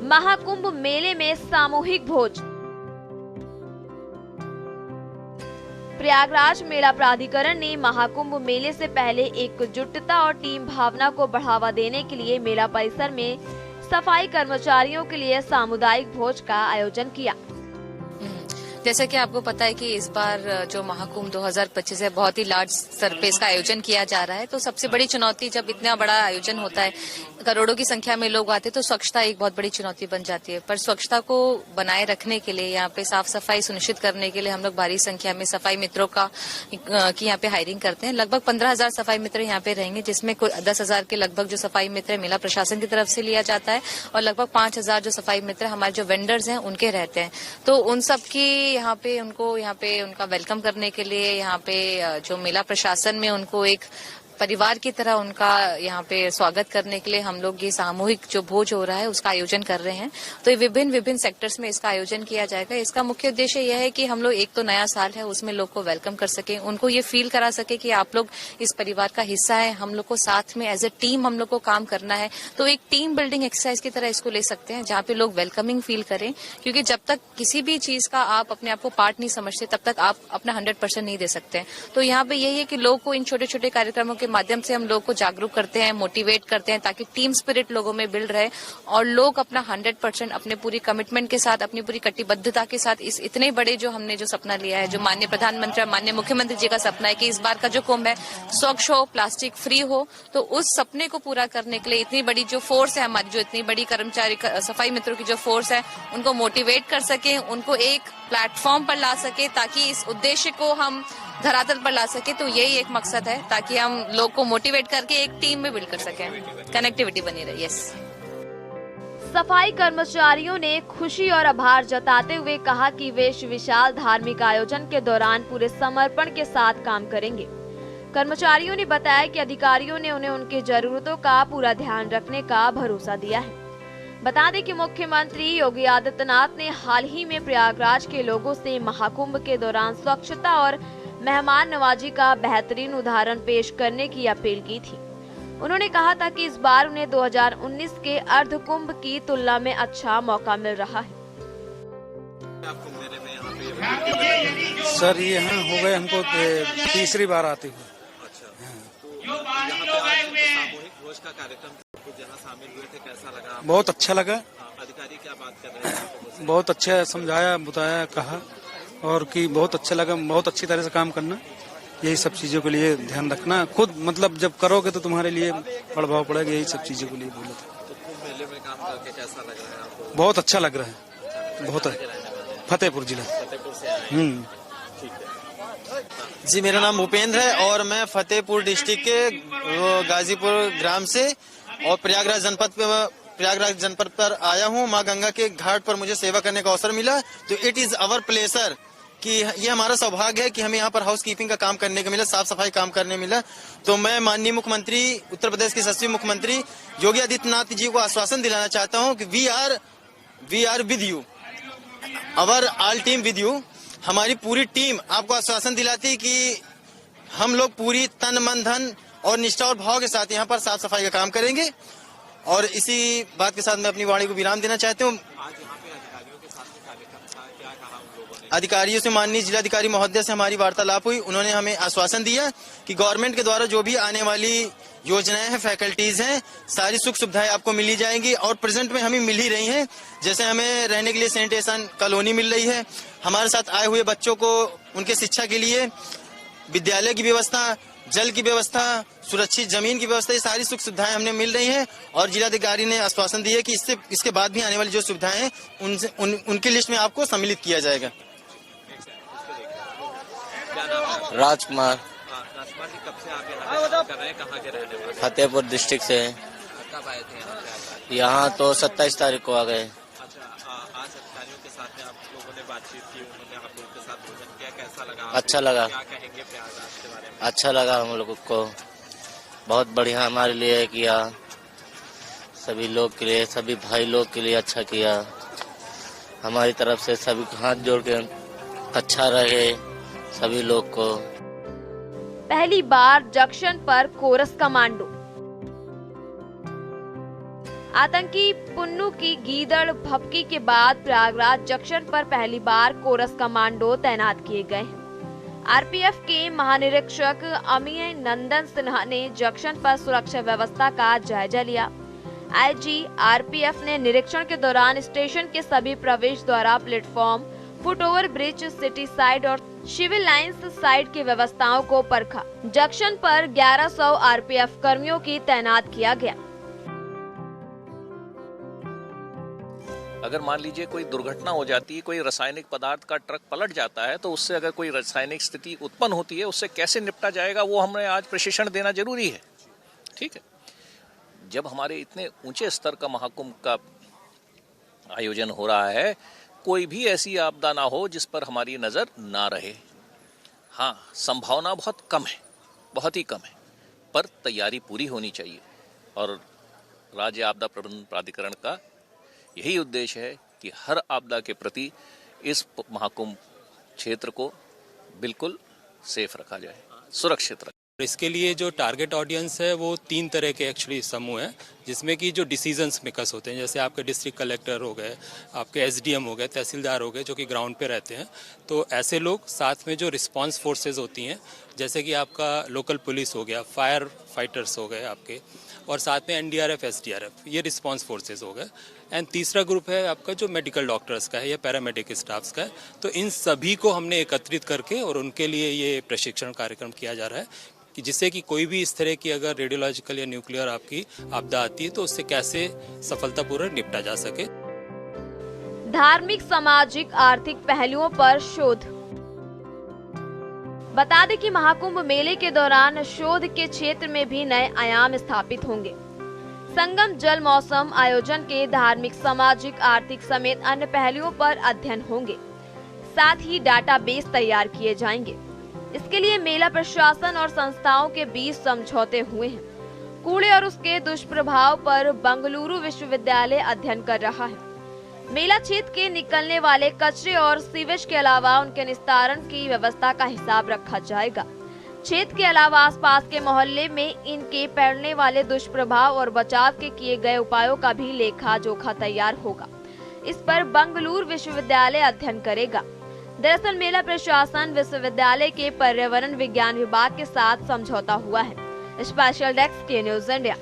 महाकुंभ मेले में सामूहिक भोज। प्रयागराज मेला प्राधिकरण ने महाकुंभ मेले से पहले एकजुटता और टीम भावना को बढ़ावा देने के लिए मेला परिसर में सफाई कर्मचारियों के लिए सामुदायिक भोज का आयोजन किया। जैसा कि आपको पता है कि इस बार जो महाकुंभ 2025 है बहुत ही लार्ज स्तर पे इसका आयोजन किया जा रहा है। तो सबसे बड़ी चुनौती जब इतना बड़ा आयोजन होता है, करोड़ों की संख्या में लोग आते हैं, तो स्वच्छता एक बहुत बड़ी चुनौती बन जाती है। पर स्वच्छता को बनाए रखने के लिए, यहाँ पे साफ सफाई सुनिश्चित करने के लिए हम लोग भारी संख्या में सफाई मित्रों की यहाँ पे हायरिंग करते हैं। लगभग 15,000 सफाई मित्र यहाँ पे रहेंगे, जिसमें 10,000 के लगभग जो सफाई मित्र मेला प्रशासन की तरफ से लिया जाता है और लगभग 5,000 जो सफाई मित्र हमारे जो वेंडर्स हैं उनके रहते हैं। तो उन सब की यहाँ पे उनका वेलकम करने के लिए यहाँ पे जो मेला प्रशासन में उनको एक परिवार की तरह उनका यहाँ पे स्वागत करने के लिए हम लोग ये सामूहिक जो भोज हो रहा है उसका आयोजन कर रहे हैं। तो ये विभिन्न सेक्टर्स में इसका आयोजन किया जाएगा। इसका मुख्य उद्देश्य यह है कि हम लोग एक तो नया साल है उसमें लोग को वेलकम कर सके, उनको ये फील करा सके कि आप लोग इस परिवार का हिस्सा है, हम लोग को साथ में एज ए टीम हम लोग को काम करना है। तो एक टीम बिल्डिंग एक्सरसाइज की तरह इसको ले सकते हैं, जहाँ पे लोग वेलकमिंग फील करें, क्योंकि जब तक किसी भी चीज का आप अपने आप को पार्ट नहीं समझते तब तक आप अपना 100% नहीं दे सकते हैं। तो यहाँ पे यही है कि लोग को इन छोटे छोटे कार्यक्रमों के माध्यम से हम लोग को जागरूक करते हैं, मोटिवेट करते हैं, ताकि टीम स्पिरिट लोगों में बिल्ड रहे और लोग अपना 100% अपने पूरी कमिटमेंट के साथ, अपनी पूरी कटिबद्धता के साथ इस इतने बड़े जो हमने जो सपना लिया है, जो माननीय प्रधानमंत्री और माननीय मुख्यमंत्री जी का सपना है कि इस बार का जो कुंभ है स्वच्छ हो, प्लास्टिक फ्री हो, तो उस सपने को पूरा करने के लिए इतनी बड़ी जो फोर्स है हमारी, जो इतनी बड़ी कर्मचारी सफाई मित्रों की जो फोर्स है, उनको मोटिवेट कर सके, उनको एक प्लेटफॉर्म पर ला सके ताकि इस उद्देश्य को हम धरातल पर ला सके। तो यही एक मकसद है, ताकि हम लोग को मोटिवेट करके एक टीम में बिल्ड कर सकें, कनेक्टिविटी बनी रहे। यस। सफाई कर्मचारियों ने खुशी और आभार जताते हुए कहा कि वे इस विशाल धार्मिक आयोजन के दौरान पूरे समर्पण के साथ काम करेंगे। कर्मचारियों ने बताया कि अधिकारियों ने उन्हें उनकी जरूरतों का पूरा ध्यान रखने का भरोसा दिया है। बता दें कि मुख्यमंत्री योगी आदित्यनाथ ने हाल ही में प्रयागराज के लोगों से महाकुंभ के दौरान स्वच्छता और मेहमान नवाजी का बेहतरीन उदाहरण पेश करने की अपील की थी। उन्होंने कहा था कि इस बार उन्हें 2019 के अर्धकुंभ की तुलना में अच्छा मौका मिल रहा है। सर ये यहाँ हो गए हमको तीसरी बार आते हुए। का कार्यक्रम जहाँ शामिल हुए थे, कैसा लगा? बहुत अच्छा लगा। अधिकारी क्या बात कर रहे हैं? बहुत अच्छा समझाया, बताया, कहा और कि बहुत अच्छा लगा, बहुत अच्छी तरह से काम करना, यही सब चीजों के लिए ध्यान रखना। खुद मतलब जब करोगे तो तुम्हारे लिए प्रभाव पड़ेगा, यही सब चीजों के लिए बोला था। तो कुंभ मेले में काम करके कैसा लग रहा है आपको? बहुत अच्छा लग रहा है, बहुत। फतेहपुर जिला। फतेहपुर से जी, मेरा नाम भूपेंद्र है और मैं फतेहपुर डिस्ट्रिक्ट के गाजीपुर ग्राम से और प्रयागराज जनपद पर आया हूँ। माँ गंगा के घाट पर मुझे सेवा करने का अवसर मिला, तो इट इज अवर प्लेजर कि ये हमारा सौभाग्य है कि हमें यहाँ पर हाउस कीपिंग का काम करने को मिला, साफ सफाई काम करने मिला। तो मैं माननीय मुख्यमंत्री, उत्तर प्रदेश के यशस्वी मुख्यमंत्री योगी आदित्यनाथ जी को आश्वासन दिलाना चाहता हूँ कि we are with you, our all team with you. हमारी पूरी टीम आपको आश्वासन दिलाती कि हम लोग पूरी तन मन धन और निष्ठा और भाव के साथ यहाँ पर साफ सफाई का काम करेंगे। और इसी बात के साथ मैं अपनी वाणी को विराम देना चाहता हूँ। अधिकारियों से, माननीय जिलाधिकारी महोदय से हमारी वार्तालाप हुई। उन्होंने हमें आश्वासन दिया कि गवर्नमेंट के द्वारा जो भी आने वाली योजनाएं हैं, फैकल्टीज हैं, सारी सुख सुविधाएं आपको मिली जाएंगी और प्रेजेंट में हमें मिल ही रही हैं। जैसे हमें रहने के लिए सैनिटेशन कॉलोनी मिल रही है, हमारे साथ आए हुए बच्चों को उनके शिक्षा के लिए विद्यालय की व्यवस्था, जल की व्यवस्था, सुरक्षित जमीन की व्यवस्था, ये सारी सुख सुविधाएं हमने मिल रही हैं। और जिलाधिकारी ने आश्वासन दिया कि इसके बाद भी आने वाली जो सुविधाएं हैं उनकी लिस्ट में आपको सम्मिलित किया जाएगा। राजकुमार। राजकुमार जी, कब से आप यहाँ कर रहे हैं? कहाँ के रहने वाले? फतेहपुर डिस्ट्रिक्ट से। कब आए थे यहाँ? तो 27 तारीख को आ गए। अच्छा, आज अधिकारियों के साथ में आप लोगों ने बातचीत की, उन्होंने आप लोगों के साथ भोजन किया, कैसा लगा? अच्छा लगा। क्या कहेंगे प्रयागराज के बारे में? अच्छा लगा, हम लोगों को बहुत बढ़िया हमारे लिए किया, सभी लोग के लिए, सभी भाई लोग के लिए अच्छा किया। हमारी तरफ से सभी हाथ जोड़ के अच्छा रहे सभी लोग को। पहली बार जंक्शन पर कोरस कमांडो। आतंकी पुन्नू की गीदड़ भपकी के बाद प्रयागराज जंक्शन पर पहली बार कोरस कमांडो तैनात किए गए हैं। आरपीएफ के महानिरीक्षक अमीय नंदन सिन्हा ने जंक्शन पर सुरक्षा व्यवस्था का जायजा लिया। आईजी आरपीएफ ने निरीक्षण के दौरान स्टेशन के सभी प्रवेश द्वार, platform, foot over bridge, city side और सिविल लाइंस साइड की व्यवस्थाओं को परखा। जंक्शन पर 1100 आरपीएफ कर्मियों की तैनात किया गया। अगर मान लीजिए कोई दुर्घटना हो जाती है, कोई रासायनिक पदार्थ का ट्रक पलट जाता है, तो उससे अगर कोई रासायनिक स्थिति उत्पन्न होती है, उससे कैसे निपटा जाएगा, वो हमें आज प्रशिक्षण देना जरूरी है। ठीक है, जब हमारे इतने ऊंचे स्तर का महाकुंभ का आयोजन हो रहा है, कोई भी ऐसी आपदा ना हो जिस पर हमारी नजर ना रहे। हाँ, संभावना बहुत कम है, बहुत ही कम है, पर तैयारी पूरी होनी चाहिए। और राज्य आपदा प्रबंधन प्राधिकरण का यही उद्देश्य है कि हर आपदा के प्रति इस महाकुंभ क्षेत्र को बिल्कुल सेफ रखा जाए, सुरक्षित रखा। इसके लिए जो टारगेट ऑडियंस है वो 3 तरह के एक्चुअली समूह हैं, जिसमें कि जो डिसीजंस मेकर्स होते हैं, जैसे आपके डिस्ट्रिक्ट कलेक्टर हो गए, आपके एसडीएम हो गए, तहसीलदार हो गए, जो कि ग्राउंड पे रहते हैं। तो ऐसे लोग, साथ में जो रिस्पांस फोर्सेज होती हैं, जैसे कि आपका लोकल पुलिस हो गया, फायर फाइटर्स हो गए आपके, और साथ में एनडीआरएफ, एसडीआरएफ, ये रिस्पांस फोर्सेज हो गए। एंड तीसरा ग्रुप है आपका जो मेडिकल डॉक्टर्स का है या पैरामेडिक स्टाफ्स का है। तो इन सभी को हमने एकत्रित करके और उनके लिए ये प्रशिक्षण कार्यक्रम किया जा रहा है कि जिससे कि कोई भी इस तरह की अगर रेडियोलॉजिकल या न्यूक्लियर आपकी आपदा आती है तो उससे कैसे सफलतापूर्वक निपटा जा सके। धार्मिक, सामाजिक, आर्थिक पहलुओं पर शोध। बता दें कि महाकुंभ मेले के दौरान शोध के क्षेत्र में भी नए आयाम स्थापित होंगे। संगम जल मौसम आयोजन के धार्मिक, सामाजिक, आर्थिक समेत अन्य पहलुओं पर अध्ययन होंगे। साथ ही डाटाबेस तैयार किए जाएंगे। इसके लिए मेला प्रशासन और संस्थाओं के बीच समझौते हुए हैं। कूड़े और उसके दुष्प्रभाव पर बेंगलुरु विश्वविद्यालय अध्ययन कर रहा है। मेला क्षेत्र के निकलने वाले कचरे और सीवेज के अलावा उनके निस्तारण की व्यवस्था का हिसाब रखा जाएगा। क्षेत्र के अलावा आसपास के मोहल्ले में इनके पड़ने वाले दुष्प्रभाव और बचाव के किए गए उपायों का भी लेखा जोखा तैयार होगा। इस पर बेंगलुरु विश्वविद्यालय अध्ययन करेगा। दरअसल मेला प्रशासन विश्वविद्यालय के पर्यावरण विज्ञान विभाग के साथ समझौता हुआ है। स्पेशल डेस्क के न्यूज़ इंडिया।